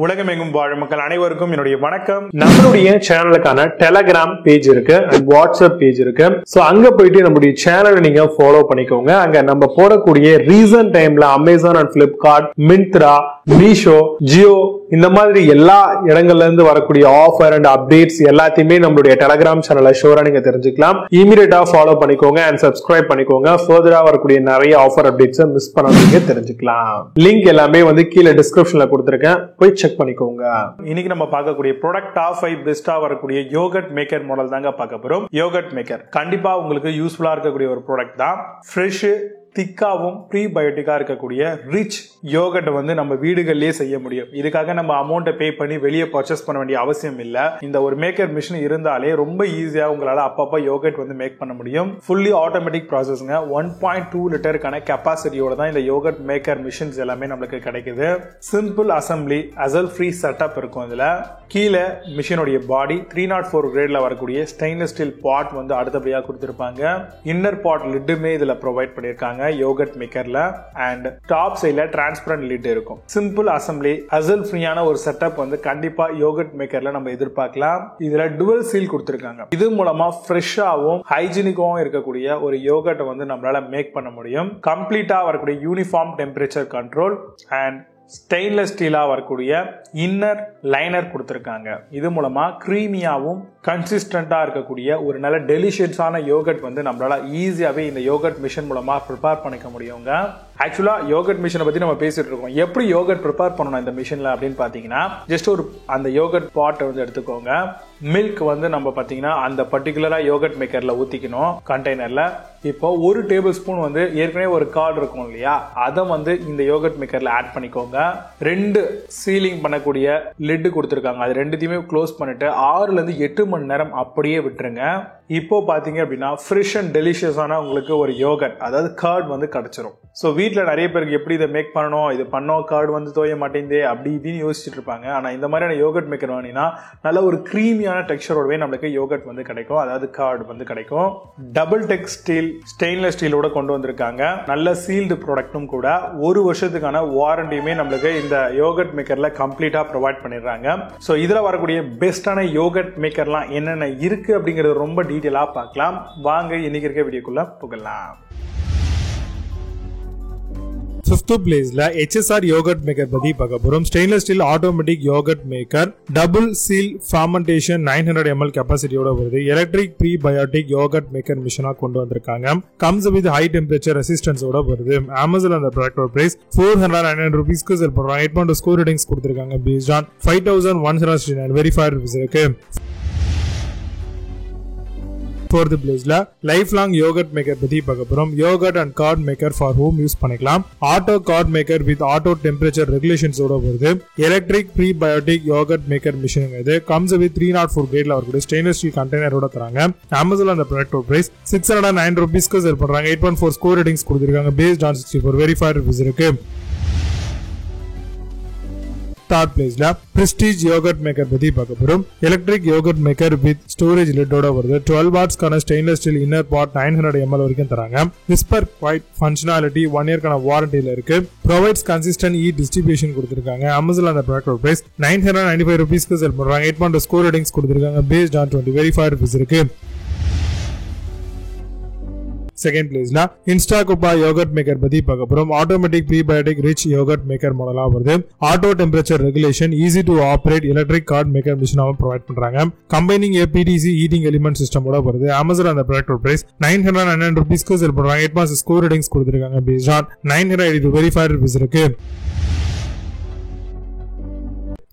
உலகமெங்கும் வாழும் மக்கள் அனைவருக்கும் என்னுடைய வணக்கம். நம்மளுடைய சேனலுக்கான டெலகிராம் பேஜ் இருக்கு அண்ட் வாட்ஸ்அப் பேஜ் இருக்கு. சோ அங்க போயிட்டு நம்மளுடைய சேனலை நீங்க ஃபாலோ பண்ணிக்கோங்க. அங்க நம்ம போடக்கூடிய ரீசன்ட் டைம்ல Amazon and Flipkart, Myntra, Meesho, Jio இந்த மாதிரி எல்லா இடங்கள்ல இருந்து வரக்கூடிய ஆஃபர் அண்ட் அப்டேட்ஸ் எல்லாத்தையுமே நம்மளுடைய டெலகிராம் சேனல்ல ஷோரா நீங்க தெரிஞ்சுக்கலாம். இமீடியட்டா ஃபாலோ பண்ணிக்கோங்க அண்ட் சப்ஸ்கிரைப் பண்ணிக்கோங்க. ஃபர்தரா வரக்கூடிய நிறைய ஆஃபர் அப்டேட்ஸ் மிஸ் பண்ணாதீங்க, தெரிஞ்சுக்கலாம். லிங்க் எல்லாமே கீழே டிஸ்கிரிப்ஷன்ல கொடுத்திருக்கேன், போய் செக் பண்ணிக்கோங்க. இன்னைக்கு நம்ம பார்க்கக்கூடிய ப்ராடக்ட் டாப் 5 பெஸ்டா வரக்கூடிய யோகர்ட் மேக்கர் மாடல் தாங்க பார்க்க போறோம். யோகர்ட் மேக்கர் கண்டிப்பா உங்களுக்கு யூஸ்ஃபுல்லா இருக்கக்கூடிய ஒரு ப்ராடக்ட் தான். ஃப்ரெஷ், திக்காவும் ப்ரீபயோட்டிக்கா இருக்கக்கூடிய ரிச் யோகர்ட் நம்ம வீடுகளிலேயே செய்ய முடியும். இதுக்காக நம்ம அமௌண்ட்டை பே பண்ணி வெளியே பர்ச்சேஸ் பண்ண வேண்டிய அவசியம் இல்ல. இந்த ஒரு மேக்கர் மிஷின் இருந்தாலே ரொம்ப ஈஸியா உங்களால அப்பப்ப யோகர்ட் மேக் பண்ண முடியும். Fully automatic ப்ராசஸ்ங்க. 1.2 லிட்டருக்கான கெப்பாசிட்டியோட தான் இந்த யோகர்ட் மேக்கர் மிஷின்ஸ் எல்லாமே நமக்கு கிடைக்குது. சிம்பிள் அசம்பிளி, அசல் ஃப்ரீ செட்டப் இருக்கும். இதுல கீழே மிஷினுடைய பாடி 304 கிரேட்ல வரக்கூடிய ஸ்டெயின்லெஸ் ஸ்டீல் பாட் அடுத்தபடியா கொடுத்திருப்பாங்க. இன்னர் பாட் லிட்டுமே இதுல ப்ரொவைட் பண்ணிருக்காங்க யோகர்ட் மேக்கர்ல. அண்ட் டாப் சைடுல டிரான்ஸ்பரண்ட் லிட் இருக்கும். சிம்பிள் அசம்பிளி, அசல் ஃப்ரீயான ஒரு செட்டப் கண்டிப்பா யோகர்ட் மேக்கர்ல நம்ம எதிர்பார்க்கலாம். இதுல டுவல் சீல் கொடுத்திருக்காங்க. இது மூலமா ஃப்ரெஷ்ஷாவும் ஹைஜீனிக்காவும் இருக்கக்கூடிய ஒரு யோகர்ட் நம்மளால மேக் பண்ண முடியும். கம்ப்ளீட்டா வரக்கூடிய uniform temperature control and stainless ஸ்டீலா வரக்கூடிய இன்னர் லைனர் கொடுத்திருக்காங்க. இது மூலமா கிரீமியாவும் கன்சிஸ்டன்டா இருக்கக்கூடிய ஒரு நல்ல டெலிஷியஸான யோகர்ட் நம்மளால ஈஸியாவே இந்த யோகர்ட் மிஷின் மூலமா ப்ரிப்பேர் பண்ணிக்க முடியுங்க. ஆக்சுவலா யோகர்ட் மிஷினை பத்தி நம்ம பேசிட்டு இருக்கோம். எப்படி யோகர்ட் ப்ரிப்பேர் பண்ணணும் இந்த மிஷின்ல அப்படின்னு பாத்தீங்கன்னா, ஜஸ்ட் ஒரு அந்த யோகர்ட் பாட் எடுத்துக்கோங்க. மில்க் நம்ம பாத்தீங்கன்னா அந்த பர்டிகுலரா யோகர்ட் மேக்கர்ல ஊத்திக்கணும் கண்டெய்னர்ல. இப்போ 1 டேபிள் ஸ்பூன் ஏற்கனவே ஒரு கார்டு இருக்கும் இல்லையா, அதை இந்த யோகர்ட் மேக்கர்ல ஆட் பண்ணிக்கோங்க. 2 சீலிங் பண்ணக்கூடிய லிட் கொடுத்திருக்காங்க. அது ரெண்டுத்தையுமே க்ளோஸ் பண்ணிட்டு 6 to 8 மணி நேரம் அப்படியே விட்டுருங்க. இப்போ பாத்தீங்க அப்படின்னா ஃப்ரெஷ் அண்ட் டெலிஷியஸான உங்களுக்கு ஒரு யோகர்ட், அதாவது கர்ட் கிடைச்சிரும். ஸோ வீட்டில் நிறைய பேருக்கு எப்படி இதை மேக் பண்ணணும், இது பண்ணோம் கர்ட் தோய மாட்டேங்குதே அப்படி இப்படின்னு யோசிச்சுட்டு இருப்பாங்க. ஆனால் இந்த மாதிரியான யோகர்ட் மேக்கர் வாங்கினா நல்ல ஒரு கிரீமியான டெக்ஸ்சரோடவே நம்மளுக்கு யோகர்ட் கிடைக்கும், அதாவது கர்ட் கிடைக்கும். டபுள் டெக் ஸ்டீல், ஸ்டெயின்லெஸ் ஸ்டீலோட கொண்டு வந்திருக்காங்க. நல்ல சீல்டு ப்ராடக்ட்டும் கூட. 1 வருஷத்துக்கான வாரண்டியுமே நம்மளுக்கு இந்த யோகர்ட் மேக்கர்ல கம்ப்ளீட்டா ப்ரொவைட் பண்ணிடுறாங்க. ஸோ இதுல வரக்கூடிய பெஸ்டான யோகர்ட் மேக்கர்லாம் என்னென்ன இருக்கு அப்படிங்கிறது ரொம்ப டீட்டெயிலா பார்க்கலாம். வாங்க இன்னைக்கு இருக்க வீடியோக்குள்ள போகலாம். 5th பிளேஸ்ல HSR யோகர்ட் மேக்கர் பத்தி பார்க்க போறோம். Stainless steel automatic yoghurt maker, double seal fermentation, 900 ml கெபாசிட்டியோட வருது. எலக்ட்ரிக் ப்ரீபயோட்டிக் யோகர்ட் மேக்கர் மிஷினா கொண்டு வந்திருக்காங்க. கம்ஸ் வித் ஹை டெம்பரேச்சர் ரெசிஸ்டன்ஸோட வருது. அமேசான் அந்த ப்ராடக்ட் பிரைஸ் 499 rupeesக்கு செல் பண்றாங்க. 8.2 ஸ்கோர் ரேட்டிங்ஸ் கொடுத்திருக்காங்க. பேஸ்ட் ஆன் 5169 வெரிஃபைட் ரிவ்யூஸ் இருக்கு. 4th பிளேஸ்ல லைஃப் லாங் யோகர்ட் மேக்கர் பத்தி பார்க்க போறோம். Yoghurt and curd maker for home use பண்ணிக்கலாம். Auto curd maker with auto temperature ரெகுலேஷன்ஸோட வருது. Electric prebiotic yoghurt maker machine இது. கம்ஸ் வித் 304 கிரேட்ல வரக்கூடிய ஸ்டெயின்லெஸ் ஸ்டீல் கண்டெய்னரோட தராங்க. அமேசான் அந்த ப்ராடக்ட் பிரைஸ் 609 rupeesக்கு செல் பண்றாங்க. 8.4 ஸ்கோர் ரேட்டிங்ஸ் கொடுத்திருக்காங்க. பேஸ்ட் ஆன் 64 வெரிஃபைட் ரிவ்யூஸ் இருக்கு. 3rd பிளேஸ்ல பிரஸ்டீஜ் யோகர்ட் மேக்கர் பத்தி பார்க்க போறோம். Electric yoghurt maker with storage லிட்டோட வருது. 12 வாட்ஸ்க்கான stainless steel inner pot 900 ml வரைக்கும் தராங்க. விஸ்பர் குவைட் ஃபங்க்ஷனாலிட்டி 1 இயர்க்கான வாரண்டியில இருக்கு. ப்ரொவைட்ஸ் கன்சிஸ்டன்ட் டிஸ்ட்ரிபியூஷன் கொடுத்திருக்காங்க. அமேசான் அந்த ப்ராடக்ட் பிரைஸ் 995 rupeesக்கு செல் பண்றாங்க. 8.2 ஸ்கோர் ரேட்டிங்ஸ் கொடுத்திருக்காங்க. பேஸ்ட் ஆன் 20 வெரிஃபைட் ரிவ்யூஸ் இருக்கு. 2nd பிளேஸ்ல இன்ஸ்டாகோபா யோகர்ட் மேக்கர் பத்தி பார்க்க போறோம். Automatic prebiotic rich yoghurt maker மாடலா வருது. Auto temperature regulation, easy to operate electric curd maker மிஷினாவும் ப்ரொவைட் பண்றாங்க. கம்பைனிங் PTC ஹீட்டிங் எலிமெண்ட் சிஸ்டமோட வருது. அமேசான் அந்த ப்ராடக்ட் பிரைஸ் 999 rupeesக்கு செல் பண்றாங்க. 8.6 ஸ்கோர் ரேட்டிங்ஸ் கொடுத்திருக்காங்க. பேஸ்ட் ஆன் 982 வெரிஃபைட் ரிவ்யூஸ் இருக்கு.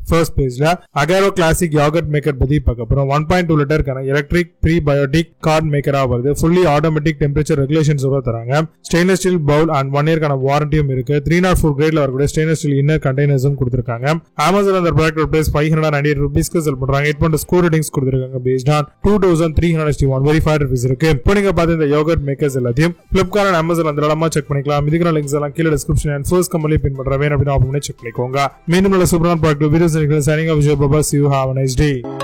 1st பிளேஸ்ல அகாரோ கிளாசிக் யோகர்ட் மேக்கர் பத்தி பார்க்க போறோம். 1.2 லிட்டருக்கான எலக்ட்ரிக் ப்ரீபயோட்டிக் கார்ட் மேக்கரா வருது. ஃபுல்லி ஆட்டோமேட்டிக் டெம்பரேச்சர் ரெகுலேஷன்ஸோட தராங்க. ஸ்டெயின்லெஸ் ஸ்டீல் பவுல் அண்ட் 1 இயர்க்கான வாரண்டியும் இருக்கு. 304 கிரேட்ல வரக்கூடிய ஸ்டெயின்லெஸ் ஸ்டீல் இன்னர் கண்டெய்னர்ஸும் கொடுத்திருக்காங்க. அமேசான் அந்த ப்ராடக்ட் பிரைஸ் 598 rupeesக்கு செல் பண்றாங்க. 8.2 ஸ்கோர் ரேட்டிங்ஸ் கொடுத்திருக்காங்க. பேஸ்ட் ஆன் 2361 வெரிஃபைட் ரிவ்யூஸ் இருக்கு. இப்போ நீங்க பார்த்த இந்த யோகர்ட் மேக்கர்ஸ் எல்லாத்தையும் பிளிப்கார்ட் அண்ட் அமேசான் அந்த இடமா செக் பண்ணிக்கலாம். இதுக்கான லிங்க்ஸ் எல்லாம் கீழே டிஸ்கிரிப்ஷன் அண்ட் ஃபர்ஸ்ட் கமெண்ட்ல பின் பண்றேன். அப்படின்னு ஆப்ஷன் செக் பண்ணிக்கோங்க. மீண்டும் நல்ல சூப்பரான product videos signing off. Bye bye. See you. Have a nice day.